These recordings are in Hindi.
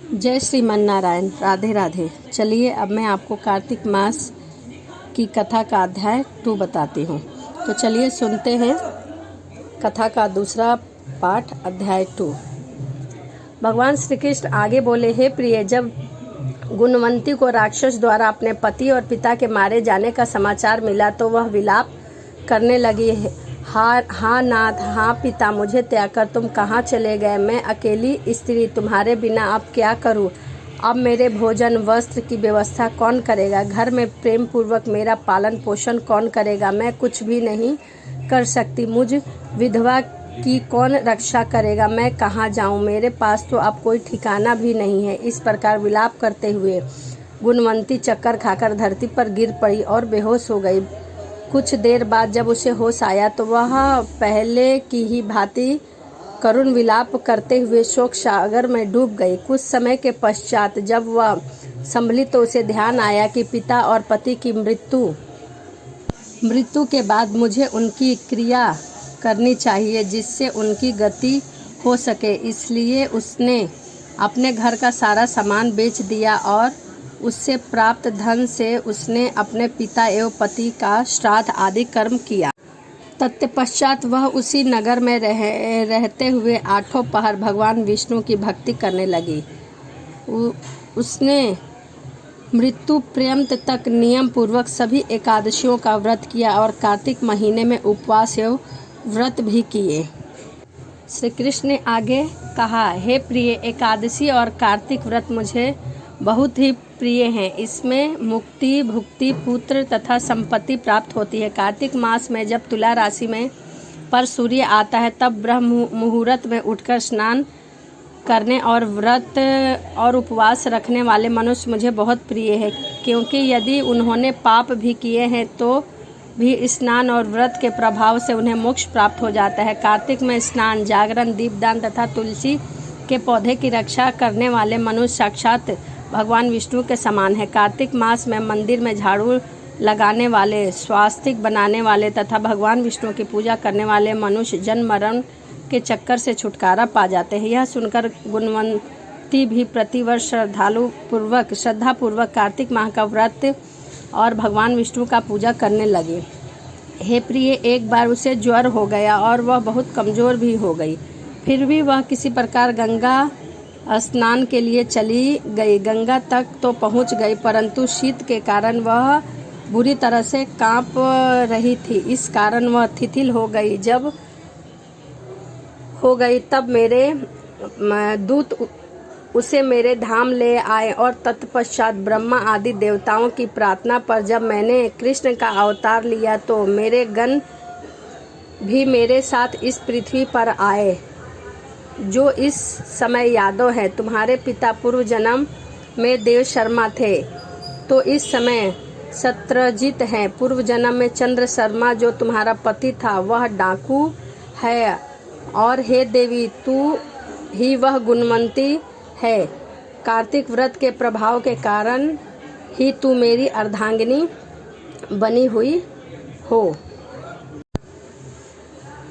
जय श्रीमन नारायण। राधे राधे। चलिए अब मैं आपको कार्तिक मास की कथा का अध्याय 2 बताती हूँ। तो चलिए सुनते हैं कथा का दूसरा पाठ, अध्याय 2। भगवान श्री कृष्ण आगे बोले, हे प्रिय, जब गुणवंती को राक्षस द्वारा अपने पति और पिता के मारे जाने का समाचार मिला तो वह विलाप करने लगी। हाँ नाथ, हाँ पिता, मुझे त्याग कर तुम कहाँ चले गए? मैं अकेली स्त्री तुम्हारे बिना अब क्या करूँ? अब मेरे भोजन वस्त्र की व्यवस्था कौन करेगा? घर में प्रेम पूर्वक मेरा पालन पोषण कौन करेगा? मैं कुछ भी नहीं कर सकती। मुझ विधवा की कौन रक्षा करेगा? मैं कहाँ जाऊँ? मेरे पास तो अब कोई ठिकाना भी नहीं है। इस प्रकार विलाप करते हुए गुणवंती चक्कर खाकर धरती पर गिर पड़ी और बेहोश हो गई। कुछ देर बाद जब उसे होश आया तो वह पहले की ही भांति करुण विलाप करते हुए शोक सागर में डूब गई। कुछ समय के पश्चात जब वह संभली तो उसे ध्यान आया कि पिता और पति की मृत्यु के बाद मुझे उनकी क्रिया करनी चाहिए जिससे उनकी गति हो सके। इसलिए उसने अपने घर का सारा सामान बेच दिया और उससे प्राप्त धन से उसने अपने पिता एवं पति का श्राद्ध आदि कर्म किया। तत्पश्चात वह उसी नगर में रहते हुए 8 पहर भगवान विष्णु की भक्ति करने लगी। उसने मृत्यु पर्यंत तक नियम पूर्वक सभी एकादशियों का व्रत किया और कार्तिक महीने में उपवास एवं व्रत भी किए। श्री कृष्ण ने आगे कहा, हे प्रिय, एकादशी और कार्तिक व्रत मुझे बहुत ही प्रिय हैं। इसमें मुक्ति, भुक्ति, पुत्र तथा संपत्ति प्राप्त होती है। कार्तिक मास में जब तुला राशि में पर सूर्य आता है तब ब्रह्म मुहूर्त में उठकर स्नान करने और व्रत और उपवास रखने वाले मनुष्य मुझे बहुत प्रिय है, क्योंकि यदि उन्होंने पाप भी किए हैं तो भी स्नान और व्रत के प्रभाव से उन्हें मोक्ष प्राप्त हो जाता है। कार्तिक में स्नान, जागरण, दीपदान तथा तुलसी के पौधे की रक्षा करने वाले मनुष्य साक्षात भगवान विष्णु के समान है। कार्तिक मास में मंदिर में झाड़ू लगाने वाले, स्वास्तिक बनाने वाले तथा भगवान विष्णु की पूजा करने वाले मनुष्य जन्म मरण के चक्कर से छुटकारा पा जाते हैं। यह सुनकर गुणवंती भी प्रतिवर्ष श्रद्धापूर्वक कार्तिक माह का व्रत और भगवान विष्णु का पूजा करने लगे। हे प्रिय, एक बार उसे ज्वर हो गया और वह बहुत कमज़ोर भी हो गई। फिर भी वह किसी प्रकार गंगा स्नान के लिए चली गई। गंगा तक तो पहुंच गई, परंतु शीत के कारण वह बुरी तरह से कांप रही थी। इस कारण वह शिथिल हो गई। तब मेरे दूत उसे मेरे धाम ले आए और तत्पश्चात ब्रह्मा आदि देवताओं की प्रार्थना पर जब मैंने कृष्ण का अवतार लिया तो मेरे गण भी मेरे साथ इस पृथ्वी पर आए, जो इस समय यादव है। तुम्हारे पिता पूर्व जन्म में देव शर्मा थे तो इस समय सत्रजीत हैं। पूर्व जन्म में चंद्र शर्मा जो तुम्हारा पति था वह डाकू है, और हे देवी, तू ही वह गुणवंती है। कार्तिक व्रत के प्रभाव के कारण ही तू मेरी अर्धांगिनी बनी हुई हो।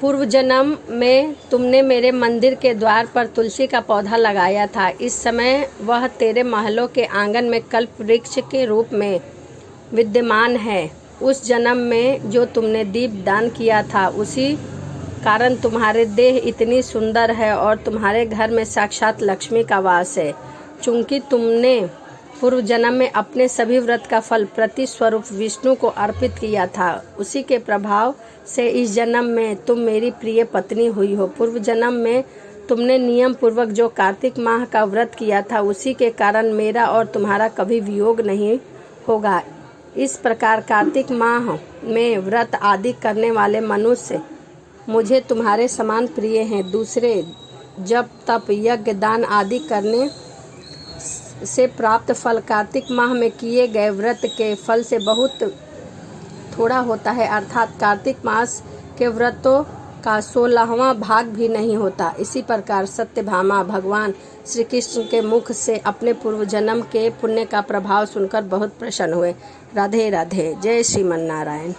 पूर्व जन्म में तुमने मेरे मंदिर के द्वार पर तुलसी का पौधा लगाया था। इस समय वह तेरे महलों के आंगन में कल्प वृक्ष के रूप में विद्यमान है। उस जन्म में जो तुमने दीप दान किया था उसी कारण तुम्हारे देह इतनी सुंदर है और तुम्हारे घर में साक्षात लक्ष्मी का वास है। चूंकि तुमने पूर्व जन्म में अपने सभी व्रत का फल प्रति स्वरूप विष्णु को अर्पित किया था, उसी के प्रभाव से इस जन्म में तुम मेरी प्रिय पत्नी हुई हो। पूर्व जन्म में तुमने नियम पूर्वक जो कार्तिक माह का व्रत किया था उसी के कारण मेरा और तुम्हारा कभी वियोग नहीं होगा। इस प्रकार कार्तिक माह में व्रत आदि करने वाले मनुष्य मुझे तुम्हारे समान प्रिय हैं। दूसरे जप तप यज्ञ दान आदि करने से प्राप्त फल कार्तिक माह में किए गए व्रत के फल से बहुत थोड़ा होता है, अर्थात कार्तिक मास के व्रतों का 16वां भाग भी नहीं होता। इसी प्रकार सत्यभामा भगवान श्री कृष्ण के मुख से अपने पूर्व जन्म के पुण्य का प्रभाव सुनकर बहुत प्रसन्न हुए। राधे राधे। जय श्रीमन नारायण।